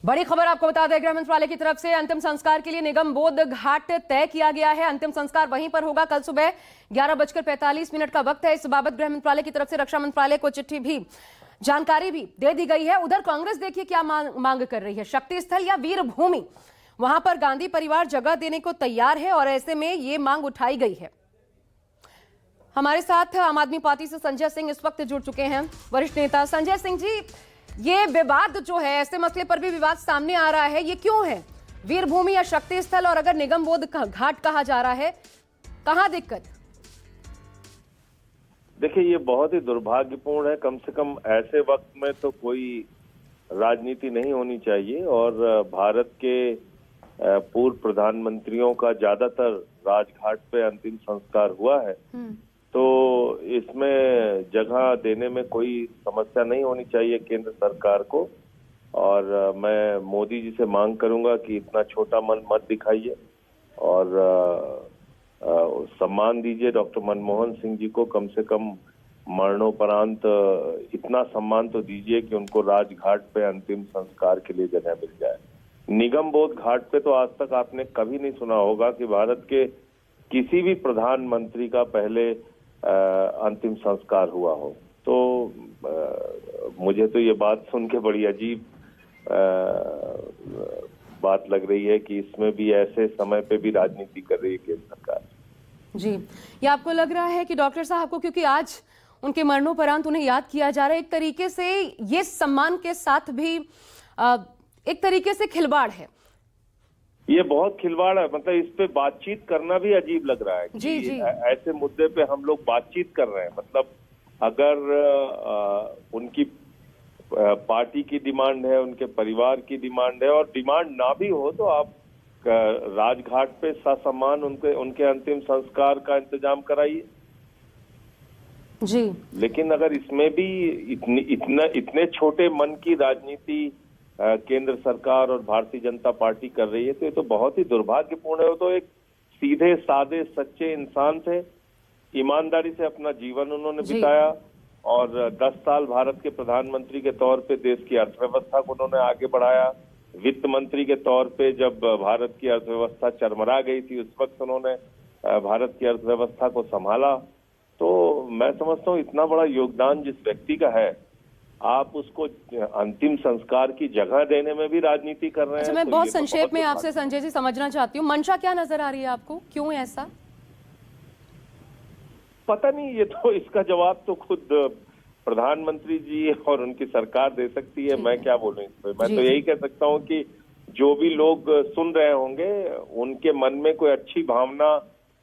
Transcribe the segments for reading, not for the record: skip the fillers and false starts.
बड़ी खबर आपको बता दें, गृह मंत्रालय की तरफ से अंतिम संस्कार के लिए निगम बोध घाट तय किया गया है। अंतिम संस्कार वहीं पर होगा। कल सुबह 11:45 का वक्त है। इस बाबत गृह मंत्रालय की तरफ से रक्षा मंत्रालय को चिट्ठी भी, जानकारी भी दे दी गई है। उधर कांग्रेस देखिए क्या मांग कर रही है। शक्ति स्थल या वीर भूमि, वहां पर गांधी परिवार जगह देने को तैयार है और ऐसे में ये मांग उठाई गई है। हमारे साथ आम आदमी पार्टी से संजय सिंह इस वक्त जुड़ चुके हैं, वरिष्ठ नेता। संजय सिंह जी, ये विवाद जो है, ऐसे मसले पर भी विवाद सामने आ रहा है, ये क्यों है? वीर भूमि या शक्ति स्थल, और अगर निगम बोध घाट कहा जा रहा है, कहां दिक्कत? देखिए, ये बहुत ही दुर्भाग्यपूर्ण है। कम से कम ऐसे वक्त में तो कोई राजनीति नहीं होनी चाहिए। और भारत के पूर्व प्रधानमंत्रियों का ज्यादातर राजघाट पे अंतिम संस्कार हुआ है, तो इसमें जगह देने में कोई समस्या नहीं होनी चाहिए केंद्र सरकार को। और मैं मोदी जी से मांग करूंगा कि इतना छोटा मन मत दिखाइए और सम्मान दीजिए डॉक्टर मनमोहन सिंह जी को। कम से कम मरणोपरांत इतना सम्मान तो दीजिए कि उनको राजघाट पे अंतिम संस्कार के लिए जगह मिल जाए। निगम बोध घाट पे तो आज तक आपने कभी नहीं सुना होगा कि भारत के किसी भी प्रधानमंत्री का पहले अंतिम संस्कार हुआ हो। तो मुझे तो ये बात सुन के बड़ी अजीब बात लग रही है कि इसमें भी ऐसे समय पे भी राजनीति कर रही है केंद्र सरकार। जी, ये आपको लग रहा है कि डॉक्टर साहब को, क्योंकि आज उनके मरणोपरांत उन्हें याद किया जा रहा है, एक तरीके से ये सम्मान के साथ भी एक तरीके से खिलवाड़ है? ये बहुत खिलवाड़ है। मतलब इस पे बातचीत करना भी अजीब लग रहा है। जी जी। ऐसे मुद्दे पे हम लोग बातचीत कर रहे हैं। मतलब अगर उनकी पार्टी की डिमांड है, उनके परिवार की डिमांड है, और डिमांड ना भी हो तो आप राजघाट पे ससम्मान उनके अंतिम संस्कार का इंतजाम कराइए जी। लेकिन अगर इसमें भी इतने छोटे मन की राजनीति केंद्र सरकार और भारतीय जनता पार्टी कर रही है, तो ये तो बहुत ही दुर्भाग्यपूर्ण है। वो तो एक सीधे सादे सच्चे इंसान थे, ईमानदारी से अपना जीवन उन्होंने बिताया और 10 साल भारत के प्रधानमंत्री के तौर पे देश की अर्थव्यवस्था को उन्होंने आगे बढ़ाया। वित्त मंत्री के तौर पे जब भारत की अर्थव्यवस्था चरमरा गई थी, उस वक्त उन्होंने भारत की अर्थव्यवस्था को संभाला। तो मैं समझता हूँ इतना बड़ा योगदान जिस व्यक्ति का है, आप उसको अंतिम संस्कार की जगह देने में भी राजनीति कर रहे हैं। मैं बहुत संक्षेप में आपसे संजय जी समझना चाहती हूँ, मंशा क्या नजर आ रही है आपको? क्यों ऐसा? पता नहीं, ये तो इसका जवाब तो खुद प्रधानमंत्री जी और उनकी सरकार दे सकती है। मैं क्या बोलूं इस पे। मैं तो यही कह सकता हूं कि जो भी लोग सुन रहे होंगे, उनके मन में कोई अच्छी भावना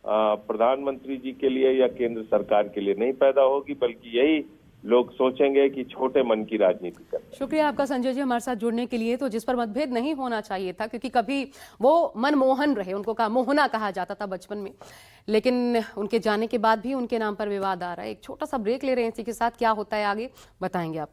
प्रधानमंत्री जी के लिए या केंद्र सरकार के लिए नहीं पैदा होगी, बल्कि यही लोग सोचेंगे कि छोटे मन की राजनीति कर। शुक्रिया आपका संजय जी हमारे साथ जुड़ने के लिए। तो जिस पर मतभेद नहीं होना चाहिए था, क्योंकि कभी वो मनमोहन रहे, उनको कहा मोहना कहा जाता था बचपन में, लेकिन उनके जाने के बाद भी उनके नाम पर विवाद आ रहा है। एक छोटा सा ब्रेक ले रहे हैं, इसी के साथ क्या होता है आगे बताएंगे आपको।